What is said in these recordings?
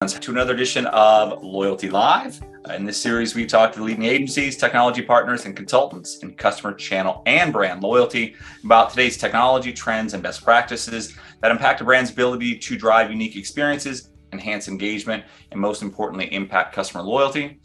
To another edition of Loyalty Live. In this series, we talk to leading agencies, technology partners, and consultants in customer channel and brand loyalty about today's technology trends and best practices that impact a brand's ability to drive unique experiences, enhance engagement, and most importantly, impact customer loyalty.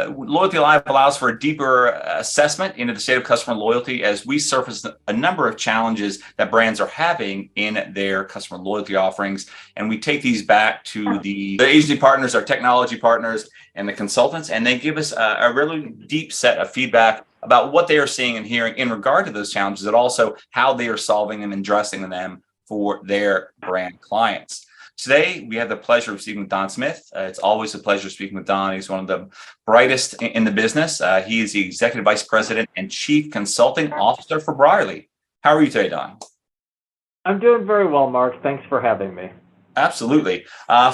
Loyalty Live allows for a deeper assessment into the state of customer loyalty as we surface a number of challenges that brands are having in their customer loyalty offerings. And we take these back to the agency partners, our technology partners, and the consultants, and they give us a really deep set of feedback about what they are seeing and hearing in regard to those challenges, and also how they are solving and addressing them for their brand clients. Today, we have the pleasure of speaking with Don Smith. It's always a pleasure speaking with Don. He's one of the brightest in the business. He is the Executive Vice President and Chief Consulting Officer for Brierley. How are you today, Don? I'm doing very well, Mark. Thanks for having me. Absolutely.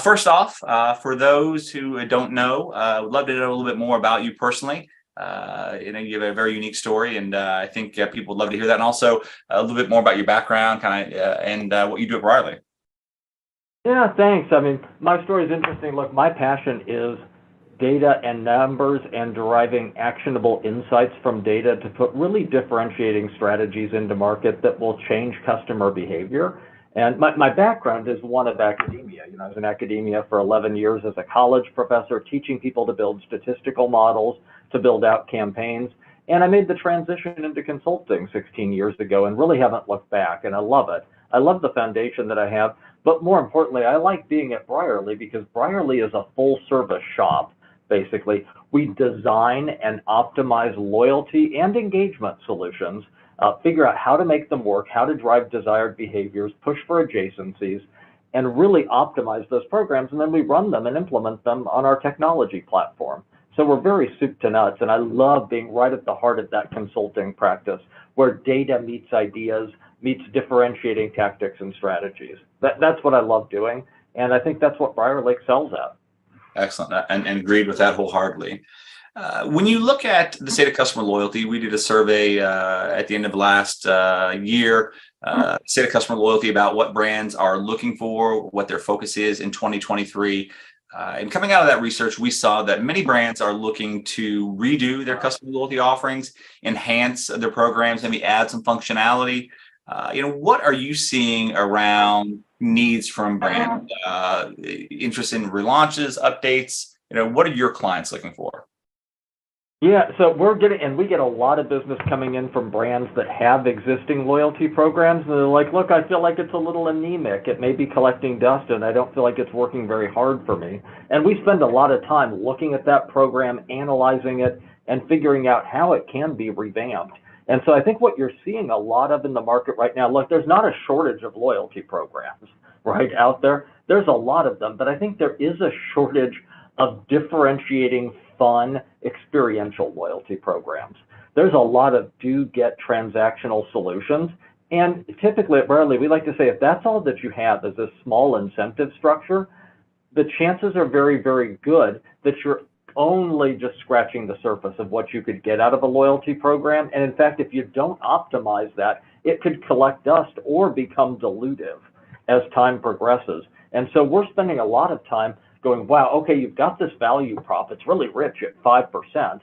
First off, for those who don't know, I would love to know a little bit more about you personally. You have a very unique story, and I think people would love to hear that. And also a little bit more about your background, and what you do at Brierley. Yeah, thanks. I mean, my story is interesting. Look, my passion is data and numbers and deriving actionable insights from data to put really differentiating strategies into market that will change customer behavior. And my background is one of academia. I was in academia for 11 years as a college professor, teaching people to build statistical models, to build out campaigns. And I made the transition into consulting 16 years ago and really haven't looked back, and I love it. I love the foundation that I have, but more importantly, I like being at Brierley because Brierley is a full service shop, basically. We design and optimize loyalty and engagement solutions, figure out how to make them work, how to drive desired behaviors, push for adjacencies, and really optimize those programs, and then we run them and implement them on our technology platform. So we're very soup to nuts, and I love being right at the heart of that consulting practice where data meets ideas, meets differentiating tactics and strategies. That's what I love doing, and I think that's what Brierley excels at. Excellent, and agreed with that wholeheartedly. When you look at the state of customer loyalty, we did a survey at the end of last year, state of customer loyalty about what brands are looking for, what their focus is in 2023. And coming out of that research, we saw that many brands are looking to redo their customer loyalty offerings, enhance their programs, maybe add some functionality. What are you seeing around needs from brands, interest in relaunches, updates? What are your clients looking for? Yeah, so we get a lot of business coming in from brands that have existing loyalty programs, and they're like, look, I feel like it's a little anemic. It may be collecting dust, and I don't feel like it's working very hard for me. And we spend a lot of time looking at that program, analyzing it, and figuring out how it can be revamped. And so I think what you're seeing a lot of in the market right now, look, there's not a shortage of loyalty programs right out there. There's a lot of them, but I think there is a shortage of differentiating fun, experiential loyalty programs. There's a lot of do-get transactional solutions. And typically at Brierley, we like to say if that's all that you have is a small incentive structure, the chances are very, very good that you're only just scratching the surface of what you could get out of a loyalty program. And in fact, if you don't optimize that, it could collect dust or become dilutive as time progresses. And so we're spending a lot of time going, wow, okay, you've got this value prop. It's really rich at 5%.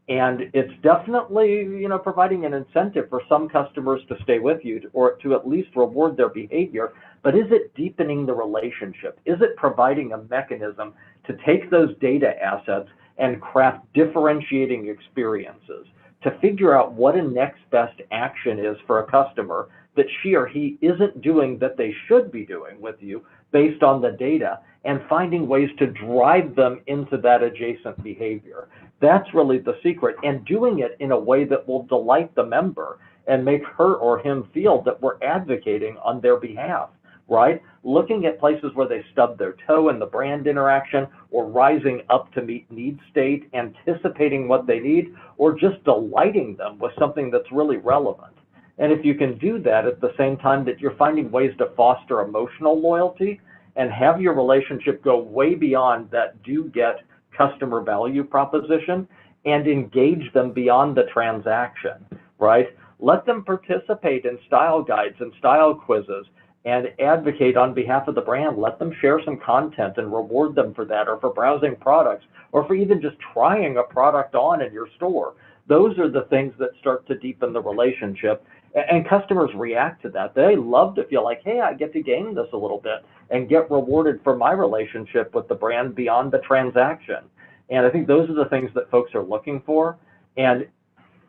And it's definitely, providing an incentive for some customers to stay with you or to at least reward their behavior. But is it deepening the relationship? Is it providing a mechanism to take those data assets and craft differentiating experiences to figure out what a next best action is for a customer that she or he isn't doing that they should be doing with you based on the data, and finding ways to drive them into that adjacent behavior? That's really the secret, and doing it in a way that will delight the member and make her or him feel that we're advocating on their behalf, right? Looking at places where they stub their toe in the brand interaction, or rising up to meet need state, anticipating what they need, or just delighting them with something that's really relevant. And if you can do that at the same time that you're finding ways to foster emotional loyalty and have your relationship go way beyond that do-get customer value proposition and engage them beyond the transaction, right? Let them participate in style guides and style quizzes and advocate on behalf of the brand. Let them share some content and reward them for that, or for browsing products, or for even just trying a product on in your store. Those are the things that start to deepen the relationship. And customers react to that. They love to feel like, hey, I get to gain this a little bit and get rewarded for my relationship with the brand beyond the transaction. And I think those are the things that folks are looking for. And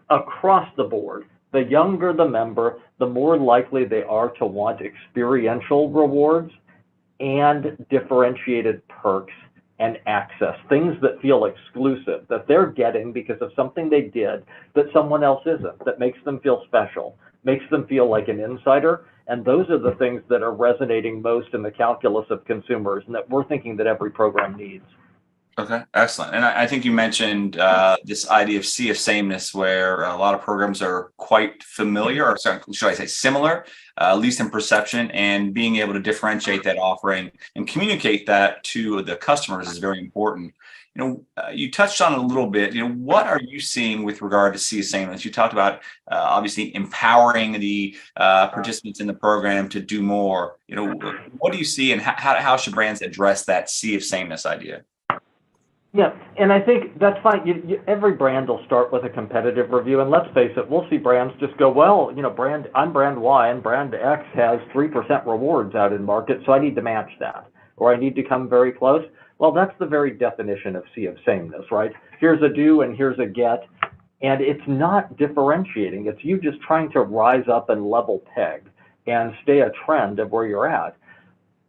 across the board, the younger the member, the more likely they are to want experiential rewards and differentiated perks and access, things that feel exclusive, that they're getting because of something they did that someone else isn't, that makes them feel special, makes them feel like an insider. And those are the things that are resonating most in the calculus of consumers, and that we're thinking that every program needs. Okay, excellent. And I think you mentioned this idea of sea of sameness, where a lot of programs are quite familiar, or sorry, should I say similar, at least in perception, and being able to differentiate that offering and communicate that to the customers is very important. You touched on it a little bit. What are you seeing with regard to sea of sameness? You talked about obviously empowering the participants in the program to do more. What do you see, and how should brands address that sea of sameness idea? Yeah, and I think that's fine. Every brand will start with a competitive review, and let's face it, we'll see brands just go, well, I'm brand Y, and brand X has 3% rewards out in market, so I need to match that, or I need to come very close. Well, that's the very definition of sea of sameness, right? Here's a do and here's a get, and it's not differentiating. It's you just trying to rise up and level peg and stay a trend of where you're at.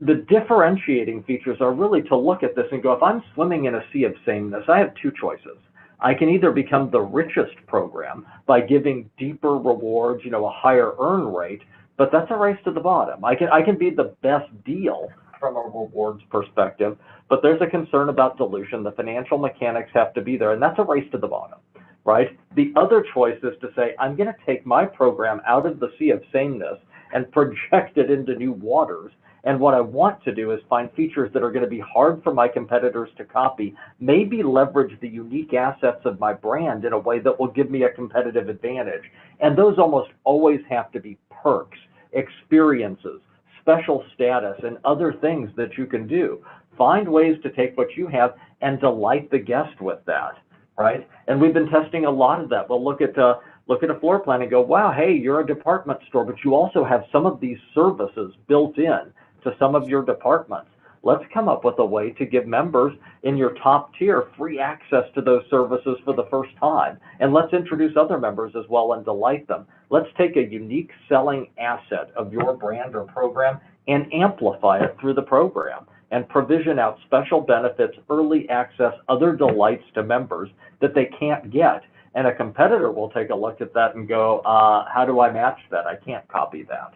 The differentiating features are really to look at this and go, if I'm swimming in a sea of sameness, I have two choices. I can either become the richest program by giving deeper rewards, a higher earn rate, but that's a race to the bottom. I can be the best deal from a rewards perspective, but there's a concern about dilution. The financial mechanics have to be there, and that's a race to the bottom, right? The other choice is to say, I'm going to take my program out of the sea of sameness and project it into new waters. And what I want to do is find features that are going to be hard for my competitors to copy, maybe leverage the unique assets of my brand in a way that will give me a competitive advantage. And those almost always have to be perks, experiences, special status, and other things that you can do. Find ways to take what you have and delight the guest with that, right? And we've been testing a lot of that. We'll look at a floor plan and go, wow, hey, you're a department store, but you also have some of these services built in to some of your departments. Let's come up with a way to give members in your top tier free access to those services for the first time. And let's introduce other members as well and delight them. Let's take a unique selling asset of your brand or program and amplify it through the program and provision out special benefits, early access, other delights to members that they can't get. And a competitor will take a look at that and go, how do I match that? I can't copy that.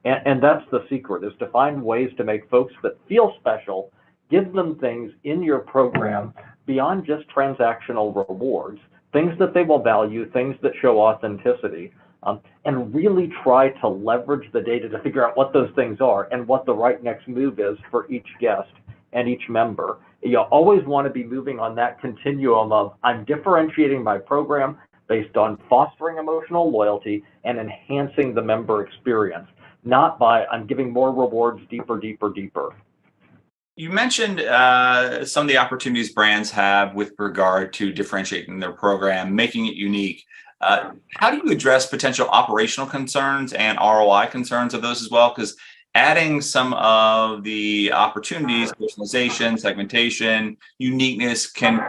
And that's the secret, is to find ways to make folks that feel special, give them things in your program beyond just transactional rewards, things that they will value, things that show authenticity, and really try to leverage the data to figure out what those things are and what the right next move is for each guest and each member. You always want to be moving on that continuum of, I'm differentiating my program based on fostering emotional loyalty and enhancing the member experience, not by I'm giving more rewards deeper, deeper, deeper. You mentioned some of the opportunities brands have with regard to differentiating their program, making it unique. How do you address potential operational concerns and ROI concerns of those as well? Because adding some of the opportunities, personalization, segmentation, uniqueness can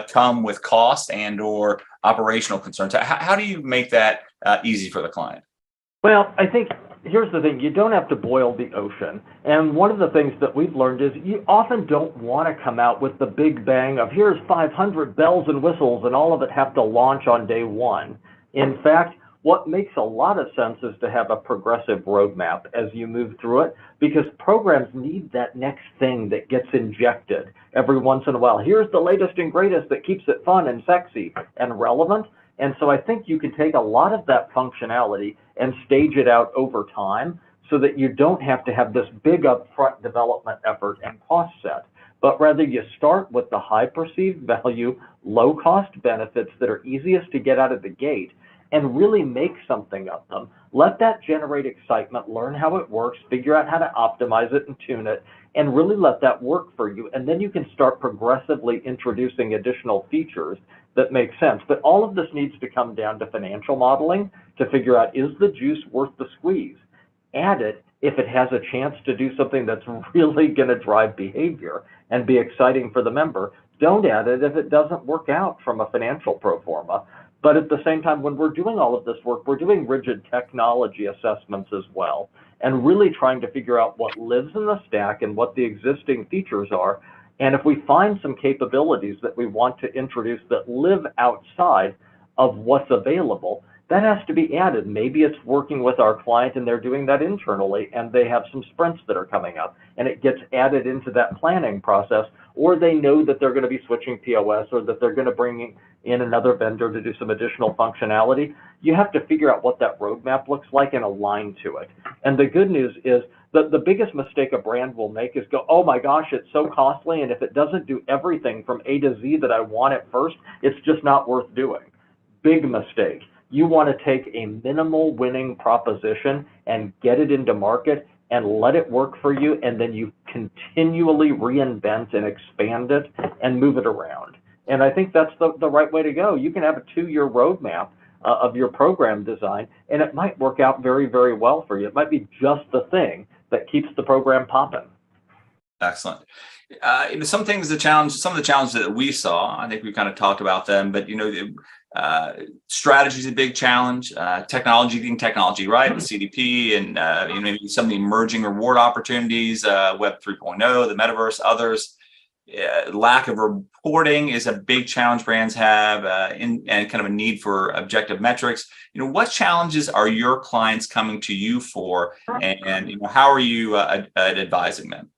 come with cost and or operational concerns. How do you make that easy for the client? Well, I think here's the thing, you don't have to boil the ocean. And one of the things that we've learned is you often don't want to come out with the big bang of here's 500 bells and whistles and all of it have to launch on day one. In fact, what makes a lot of sense is to have a progressive roadmap as you move through it, because programs need that next thing that gets injected every once in a while. Here's the latest and greatest that keeps it fun and sexy and relevant. And so I think you can take a lot of that functionality and stage it out over time so that you don't have to have this big upfront development effort and cost set, but rather you start with the high perceived value, low cost benefits that are easiest to get out of the gate, and really make something of them. Let that generate excitement, learn how it works, figure out how to optimize it and tune it, and really let that work for you. And then you can start progressively introducing additional features that make sense. But all of this needs to come down to financial modeling to figure out, is the juice worth the squeeze? Add it if it has a chance to do something that's really going to drive behavior and be exciting for the member. Don't add it if it doesn't work out from a financial pro forma. But at the same time, when we're doing all of this work, we're doing rigid technology assessments as well, and really trying to figure out what lives in the stack and what the existing features are. And if we find some capabilities that we want to introduce that live outside of what's available, that has to be added. Maybe it's working with our client and they're doing that internally and they have some sprints that are coming up and it gets added into that planning process, or they know that they're going to be switching POS or that they're going to bring in another vendor to do some additional functionality. You have to figure out what that roadmap looks like and align to it. And the good news is that the biggest mistake a brand will make is go, oh my gosh, it's so costly, and if it doesn't do everything from A to Z that I want at first, it's just not worth doing. Big mistake. You want to take a minimal winning proposition and get it into market and let it work for you, and then you continually reinvent and expand it and move it around. And I think that's the right way to go. You can have a 2-year roadmap of your program design, and it might work out very, very well for you. It might be just the thing that keeps the program popping. Excellent. Some of the challenges that we saw, I think we kind of talked about them, but strategy is a big challenge. Technology being technology, right? With CDP and maybe some of the emerging reward opportunities, Web 3.0, the metaverse, others. Lack of reporting is a big challenge brands have, and kind of a need for objective metrics. What challenges are your clients coming to you for, and how are you advising them?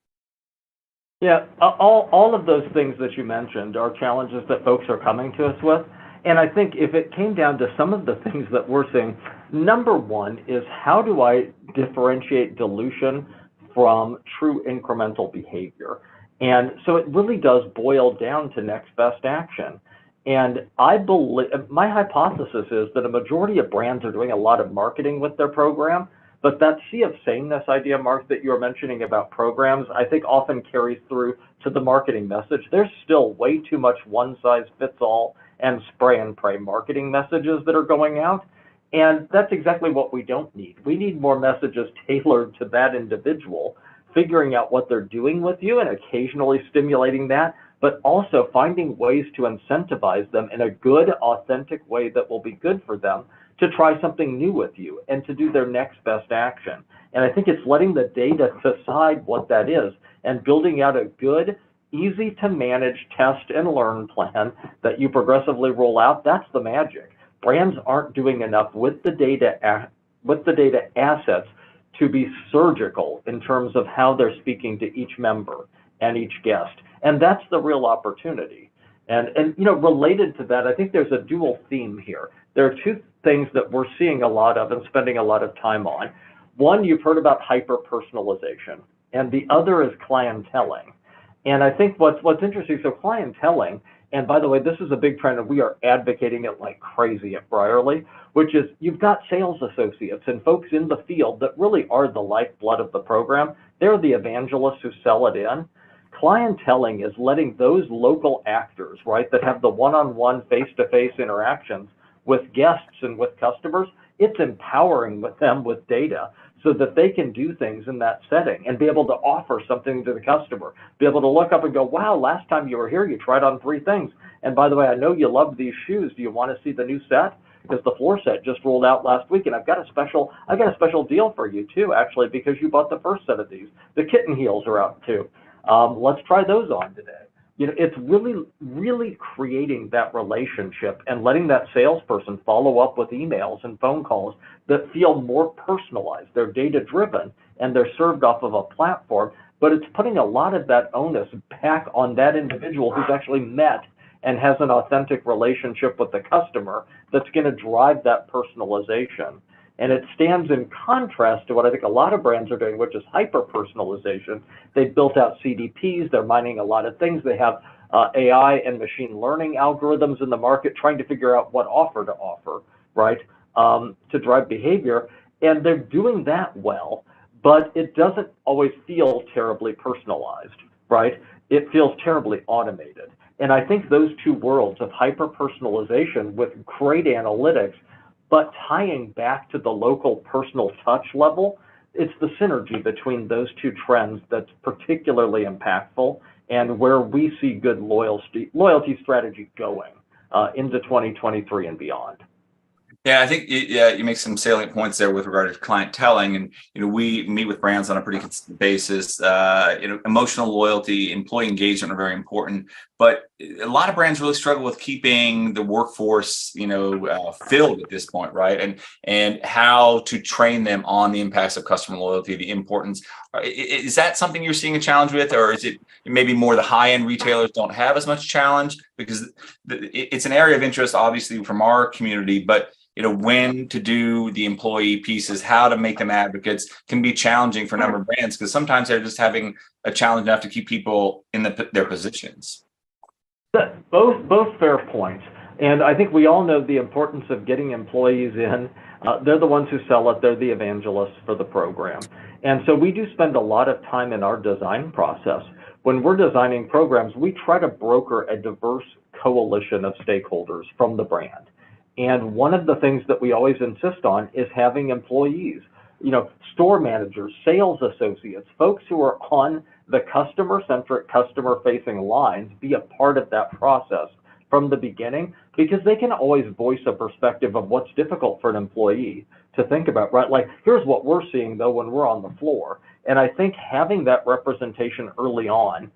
Yeah, all of those things that you mentioned are challenges that folks are coming to us with. And I think if it came down to some of the things that we're seeing, number one is, how do I differentiate dilution from true incremental behavior? And so it really does boil down to next best action. And I believe, my hypothesis is that a majority of brands are doing a lot of marketing with their program, but that sea of sameness idea, Mark, that you were mentioning about programs, I think often carries through to the marketing message. There's still way too much one size fits all and spray and pray marketing messages that are going out. And that's exactly what we don't need. We need more messages tailored to that individual, figuring out what they're doing with you and occasionally stimulating that, but also finding ways to incentivize them in a good, authentic way that will be good for them to try something new with you and to do their next best action. And I think it's letting the data decide what that is and building out a good, easy to manage test and learn plan that you progressively roll out. That's the magic. Brands aren't doing enough with the data assets to be surgical in terms of how they're speaking to each member and each guest. And that's the real opportunity. And related to that, I think there's a dual theme here. There are two things that we're seeing a lot of and spending a lot of time on. One, you've heard about hyper-personalization, and the other is clienteling. And I think what's interesting, so clienteling, and by the way, this is a big trend, and we are advocating it like crazy at Brierley, which is you've got sales associates and folks in the field that really are the lifeblood of the program. They're the evangelists who sell it in. Clienteling is letting those local actors, right, that have the one-on-one, face-to-face interactions with guests and with customers, it's empowering with them with data so that they can do things in that setting and be able to offer something to the customer, be able to look up and go, wow, last time you were here, you tried on 3 things. And by the way, I know you love these shoes. Do you want to see the new set? Because the floor set just rolled out last week, and I've got a special deal for you too, actually, because you bought the first set of these. The kitten heels are out too. Let's try those on today. It's really creating that relationship and letting that salesperson follow up with emails and phone calls that feel more personalized. They're data driven and they're served off of a platform, but it's putting a lot of that onus back on that individual who's actually met and has an authentic relationship with the customer that's going to drive that personalization. And it stands in contrast to what I think a lot of brands are doing, which is hyper-personalization. They've built out CDPs. They're mining a lot of things. They have AI and machine learning algorithms in the market trying to figure out what offer to offer, right? to drive behavior, and they're doing that well, but it doesn't always feel terribly personalized, right? It feels terribly automated. And I think those two worlds of hyper-personalization with great analytics, but tying back to the local personal touch level, it's the synergy between those two trends that's particularly impactful and where we see good loyalty strategy going into 2023 and beyond. Yeah, I think you make some salient points there with regard to clienteling, and we meet with brands on a pretty consistent basis. Emotional loyalty, employee engagement are very important, but a lot of brands really struggle with keeping the workforce, filled at this point, right? And how to train them on the impacts of customer loyalty, the importance. Is that something you're seeing a challenge with, or is it maybe more the high-end retailers don't have as much challenge? Because it's an area of interest, obviously, from our community, but when to do the employee pieces, how to make them advocates can be challenging for a number of brands because sometimes they're just having a challenge enough to keep people in their positions. Both fair points. And I think we all know the importance of getting employees in. They're the ones who sell it. They're the evangelists for the program. And so we do spend a lot of time in our design process. When we're designing programs, we try to broker a diverse coalition of stakeholders from the brand. And one of the things that we always insist on is having employees, store managers, sales associates, folks who are on the customer-centric, customer-facing lines be a part of that process from the beginning, because they can always voice a perspective of what's difficult for an employee to think about, right? Like, here's what we're seeing, though, when we're on the floor. And I think having that representation early on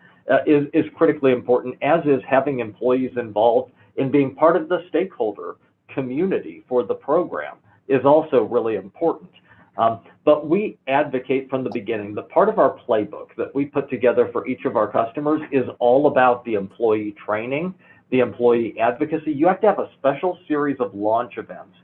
is critically important, as is having employees involved in being part of the stakeholder community for the program is also really important. But we advocate from the beginning. The part of our playbook that we put together for each of our customers is all about the employee training, the employee advocacy. You have to have a special series of launch events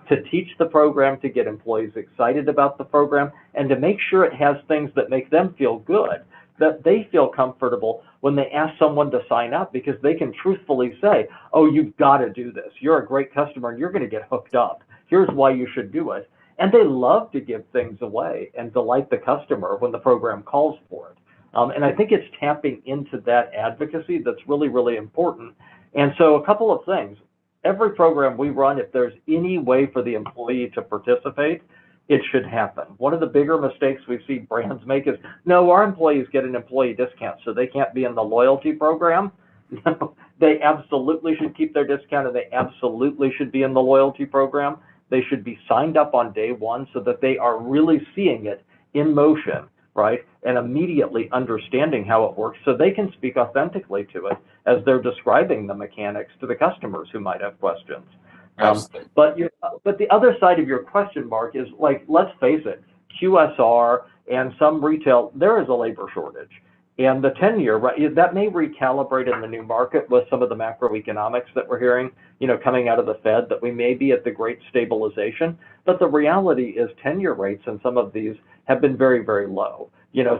to teach the program, to get employees excited about the program, and to make sure it has things that make them feel good, that they feel comfortable when they ask someone to sign up, because they can truthfully say, oh, you've got to do this. You're a great customer and you're going to get hooked up. Here's why you should do it. And they love to give things away and delight the customer when the program calls for it. And I think it's tapping into that advocacy that's really, really important. And so a couple of things. Every program we run, if there's any way for the employee to participate, it should happen. One of the bigger mistakes we see brands make is, no, our employees get an employee discount, so they can't be in the loyalty program. No, they absolutely should keep their discount, and they absolutely should be in the loyalty program. They should be signed up on day one so that they are really seeing it in motion, right? And immediately understanding how it works so they can speak authentically to it as they're describing the mechanics to the customers who might have questions. But the other side of your question, Mark, is, like, let's face it, QSR and some retail, there is a labor shortage. And the 10-year, right, that may recalibrate in the new market with some of the macroeconomics that we're hearing, coming out of the Fed, that we may be at the great stabilization. But the reality is 10-year rates in some of these have been very, very low,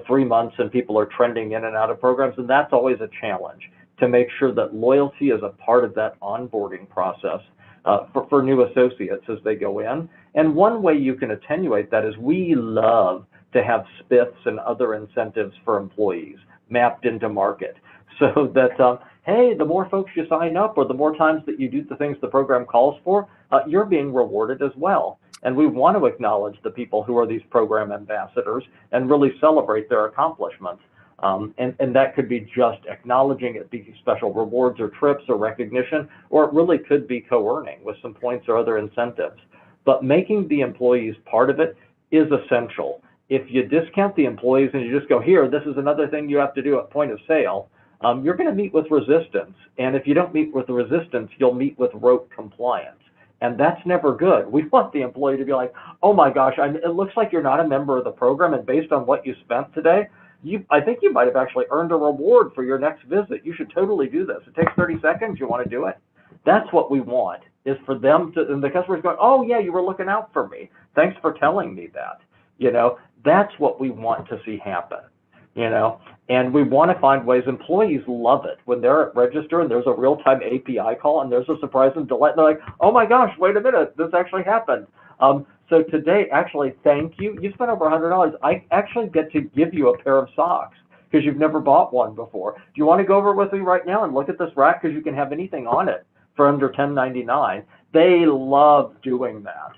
3 months, and people are trending in and out of programs. And that's always a challenge, to make sure that loyalty is a part of that onboarding process for new associates as they go in. And one way you can attenuate that is we love to have spiffs and other incentives for employees mapped into market, so that, hey, the more folks you sign up, or the more times that you do the things the program calls for, you're being rewarded as well. And we want to acknowledge the people who are these program ambassadors and really celebrate their accomplishments. And that could be just acknowledging it, be special rewards or trips or recognition, or it really could be co-earning with some points or other incentives. But making the employees part of it is essential. If you discount the employees and you just go, here, this is another thing you have to do at point of sale, you're going to meet with resistance. And if you don't meet with the resistance, you'll meet with rote compliance. And that's never good. We want the employee to be like, oh my gosh, it looks like you're not a member of the program, and based on what you spent today, I think you might have actually earned a reward for your next visit. You should totally do this. It takes 30 seconds. You want to do it? That's what we want, is for them to, and the customer's going, oh yeah, you were looking out for me. Thanks for telling me that. That's what we want to see happen. you know, and we want to find ways. Employees love it when they're at register and there's a real-time API call and there's a surprise and delight. And they're like, oh my gosh, wait a minute, this actually happened. So today, actually, thank you. You spent over $100. I actually get to give you a pair of socks because you've never bought one before. Do you want to go over with me right now and look at this rack, because you can have anything on it for under $10.99. They love doing that.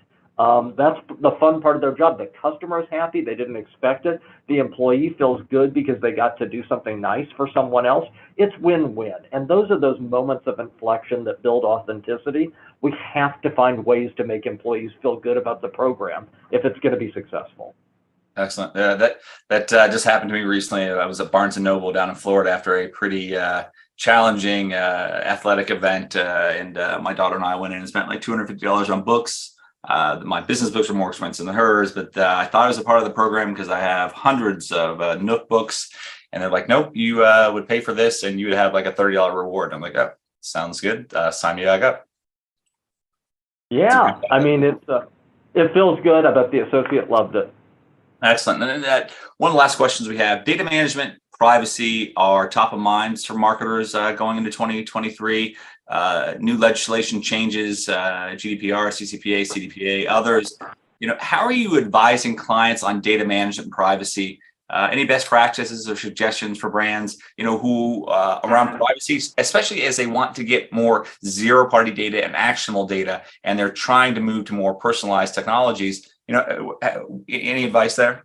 That's the fun part of their job. The customer is happy. They didn't expect it. The employee feels good because they got to do something nice for someone else. It's win-win. And those are those moments of inflection that build authenticity. We have to find ways to make employees feel good about the program if it's going to be successful. Excellent. That just happened to me recently. I was at Barnes & Noble down in Florida after a pretty challenging athletic event. And my daughter and I went in and spent like $250 on books. My business books were more expensive than hers, but I thought it was a part of the program because I have hundreds of Nook books. And they're like, nope, you would pay for this and you would have like a $30 reward. I'm like, oh, sounds good. Sign me back up. Yeah, I mean, it feels good. I bet the associate loved it. Excellent. And then one of the last questions we have: data management, privacy are top of minds for marketers going into 2023. New legislation changes, GDPR, CCPA, CDPA, others. How are you advising clients on data management and privacy? Any best practices or suggestions for brands, who around privacy, especially as they want to get more zero-party data and actionable data, and they're trying to move to more personalized technologies? Any advice there?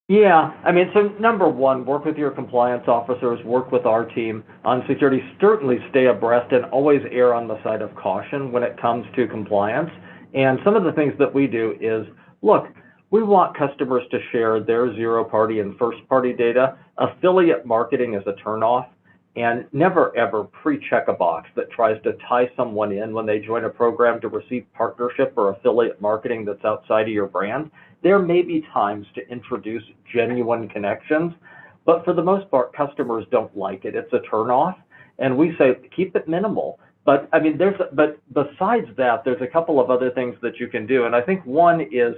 Yeah, I mean, so number one, work with your compliance officers, work with our team on security. Certainly stay abreast and always err on the side of caution when it comes to compliance. And some of the things that we do is, look, we want customers to share their zero-party and first-party data. Affiliate marketing is a turnoff, and never ever pre-check a box that tries to tie someone in when they join a program to receive partnership or affiliate marketing that's outside of your brand. There may be times to introduce genuine connections, but for the most part, customers don't like it. It's a turnoff, and we say keep it minimal. But I mean, but besides that, there's a couple of other things that you can do, and I think one is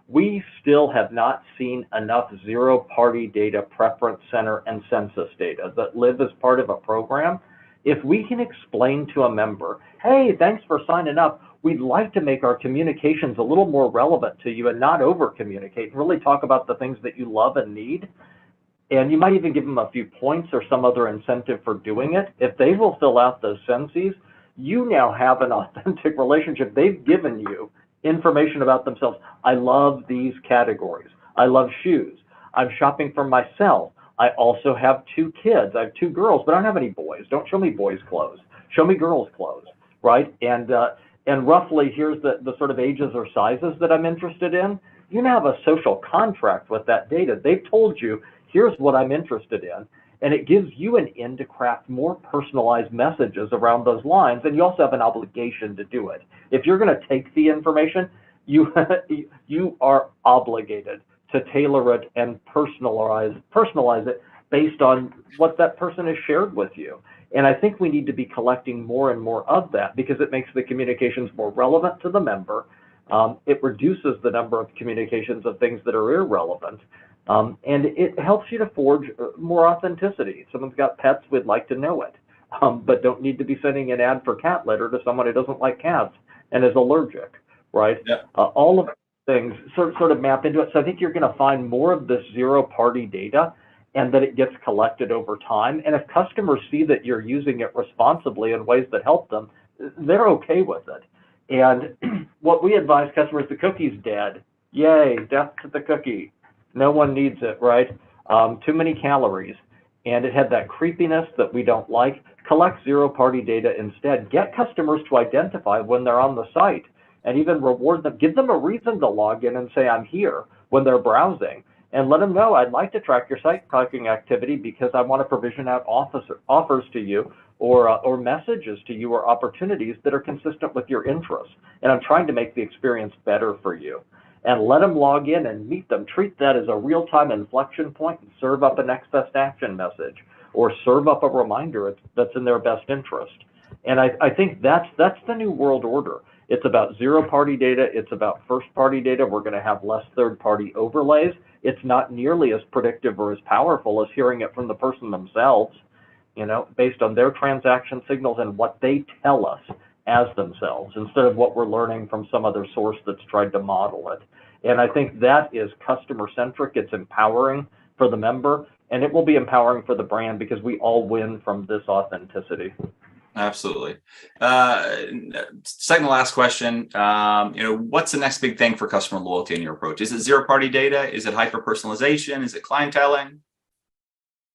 we still have not seen enough zero-party data, preference center, and census data that live as part of a program. If we can explain to a member, hey, thanks for signing up, we'd like to make our communications a little more relevant to you and not over-communicate, and really talk about the things that you love and need. And you might even give them a few points or some other incentive for doing it. If they will fill out those census, you now have an authentic relationship. They've given you information about themselves. I love these categories. I love shoes. I'm shopping for myself. I also have 2 kids. I have 2 girls, but I don't have any boys. Don't show me boys' clothes. Show me girls' clothes, right? And roughly here's the sort of ages or sizes that I'm interested in. You now have a social contract with that data. They've told you, here's what I'm interested in. And it gives you an in to craft more personalized messages around those lines. And you also have an obligation to do it. If you're going to take the information, you are obligated to tailor it and personalize it based on what that person has shared with you. And I think we need to be collecting more and more of that because it makes the communications more relevant to the member. It reduces the number of communications of things that are irrelevant. And it helps you to forge more authenticity. If someone's got pets, we'd like to know it, but don't need to be sending an ad for cat litter to someone who doesn't like cats and is allergic, right? Yep. All of things sort of map into it. So I think you're going to find more of this zero-party data and that it gets collected over time. And if customers see that you're using it responsibly in ways that help them, they're okay with it. And what we advise customers, the cookie's dead. Yay, death to the cookie. No one needs it, right? Too many calories. And it had that creepiness that we don't like. Collect zero-party data instead. Get customers to identify when they're on the site and even reward them. Give them a reason to log in and say, I'm here when they're browsing. And let them know, I'd like to track your site tracking activity because I want to provision out offers to you or messages to you or opportunities that are consistent with your interests. And I'm trying to make the experience better for you. And let them log in and meet them. Treat that as a real-time inflection point and serve up a next best action message or serve up a reminder that's in their best interest. And I think that's the new world order. It's about zero-party data. It's about first-party data. We're going to have less third-party overlays. It's not nearly as predictive or as powerful as hearing it from the person themselves, based on their transaction signals and what they tell us as themselves, instead of what we're learning from some other source that's tried to model it. And I think that is customer-centric. It's empowering for the member, and it will be empowering for the brand because we all win from this authenticity. Absolutely. Second to last question, what's the next big thing for customer loyalty in your approach? Is it zero-party data? Is it hyper-personalization? Is it clienteling?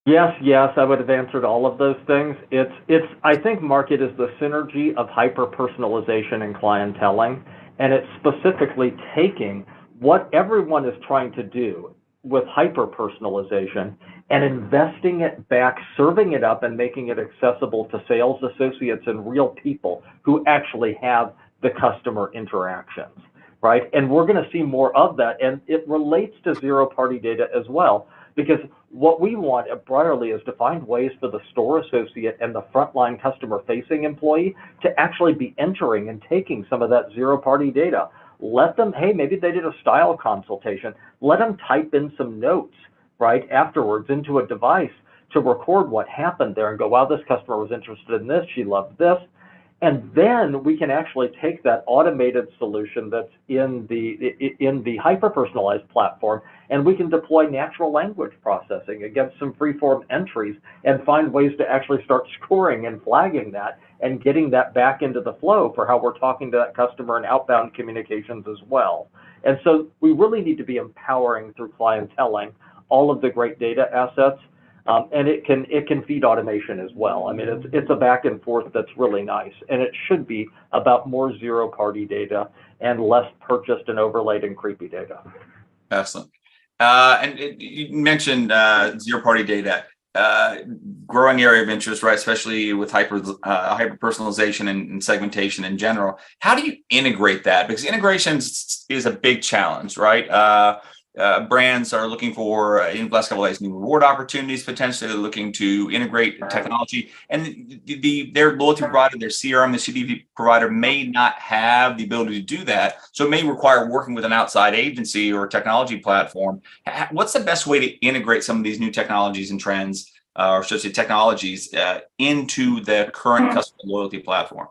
Yes, I would have answered all of those things. I think, Mark, it is the synergy of hyper-personalization and clienteling, and it's specifically taking what everyone is trying to do with hyper-personalization and investing it back, serving it up and making it accessible to sales associates and real people who actually have the customer interactions, right? And we're going to see more of that, and it relates to zero-party data as well, because what we want at Brierley is to find ways for the store associate and the frontline customer-facing employee to actually be entering and taking some of that zero-party data. Let them, hey, maybe they did a style consultation. Let them type in some notes, right, afterwards into a device to record what happened there and go, wow, this customer was interested in this, she loved this. And then we can actually take that automated solution that's in the hyper-personalized platform, and we can deploy natural language processing against some free-form entries and find ways to actually start scoring and flagging that and getting that back into the flow for how we're talking to that customer in outbound communications as well. And so we really need to be empowering through clienteling all of the great data assets. And it can feed automation as well. I mean, it's a back and forth that's really nice, and it should be about more zero-party data and less purchased and overlaid and creepy data. Excellent. You mentioned zero-party data, growing area of interest, right? Especially with hyper personalization and segmentation in general. How do you integrate that? Because integration is a big challenge, right? Brands are looking for, in the last couple of days, new reward opportunities, potentially looking to integrate technology. And their loyalty provider, their CRM, the CDP provider may not have the ability to do that. So it may require working with an outside agency or technology platform. What's the best way to integrate some of these new technologies and trends, or should I say technologies, into the current customer loyalty platform?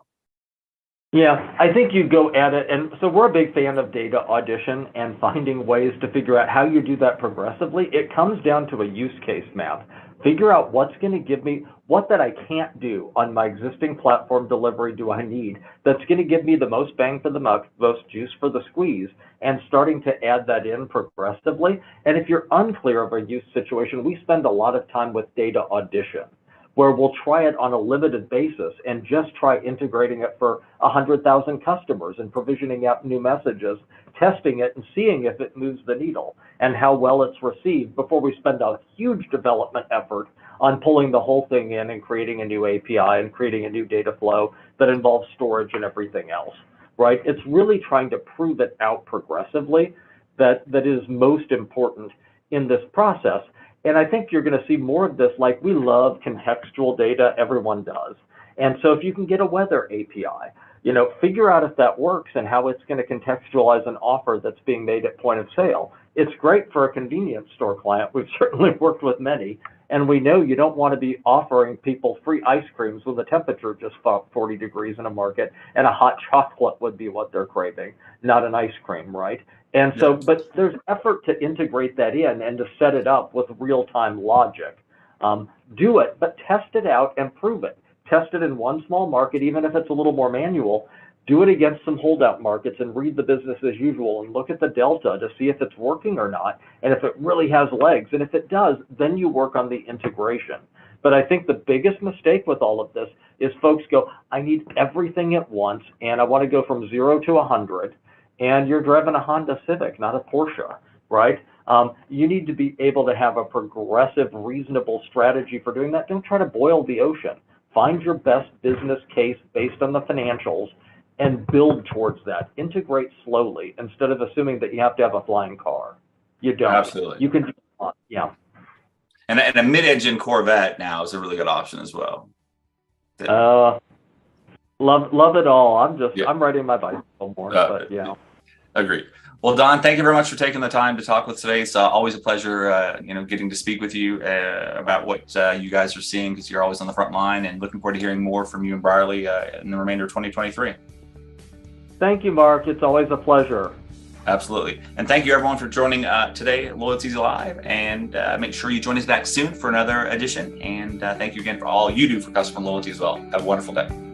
Yeah, I think you go at it, and so we're a big fan of data audition and finding ways to figure out how you do that progressively. It comes down to a use case map. Figure out what's going to give me, what that I can't do on my existing platform delivery do I need that's going to give me the most bang for the buck, most juice for the squeeze, and starting to add that in progressively. And if you're unclear of a use situation, we spend a lot of time with data audition, where we'll try it on a limited basis and just try integrating it for 100,000 customers and provisioning out new messages, testing it and seeing if it moves the needle and how well it's received before we spend a huge development effort on pulling the whole thing in and creating a new API and creating a new data flow that involves storage and everything else, right? It's really trying to prove it out progressively that is most important in this process. And I think you're going to see more of this. Like, we love contextual data, everyone does. And so if you can get a weather API, figure out if that works and how it's going to contextualize an offer that's being made at point of sale. It's great for a convenience store client. We've certainly worked with many, and we know you don't want to be offering people free ice creams when the temperature just fell 40 degrees in a market, and a hot chocolate would be what they're craving, not an ice cream, right? And so, but there's effort to integrate that in and to set it up with real-time logic. Do it, but test it out and prove it. Test it in one small market, even if it's a little more manual. Do it against some holdout markets and read the business as usual and look at the delta to see if it's working or not, and if it really has legs. And if it does, then you work on the integration. But I think the biggest mistake with all of this is folks go, I need everything at once, and I want to go from 0 to 100. And you're driving a Honda Civic, not a Porsche, right? You need to be able to have a progressive, reasonable strategy for doing that. Don't try to boil the ocean. Find your best business case based on the financials and build towards that. Integrate slowly instead of assuming that you have to have a flying car. You don't. Absolutely. You can, yeah. And a mid-engine Corvette now is a really good option as well. Love it all. Yeah. I'm riding my bicycle more, but yeah. Agreed. Well, Don, thank you very much for taking the time to talk with today. It's always a pleasure, getting to speak with you about what you guys are seeing, because you're always on the front line, and looking forward to hearing more from you and Brierley in the remainder of 2023. Thank you, Mark. It's always a pleasure. Absolutely. And thank you, everyone, for joining today at Loyalty Live. And make sure you join us back soon for another edition. And thank you again for all you do for customer loyalty as well. Have a wonderful day.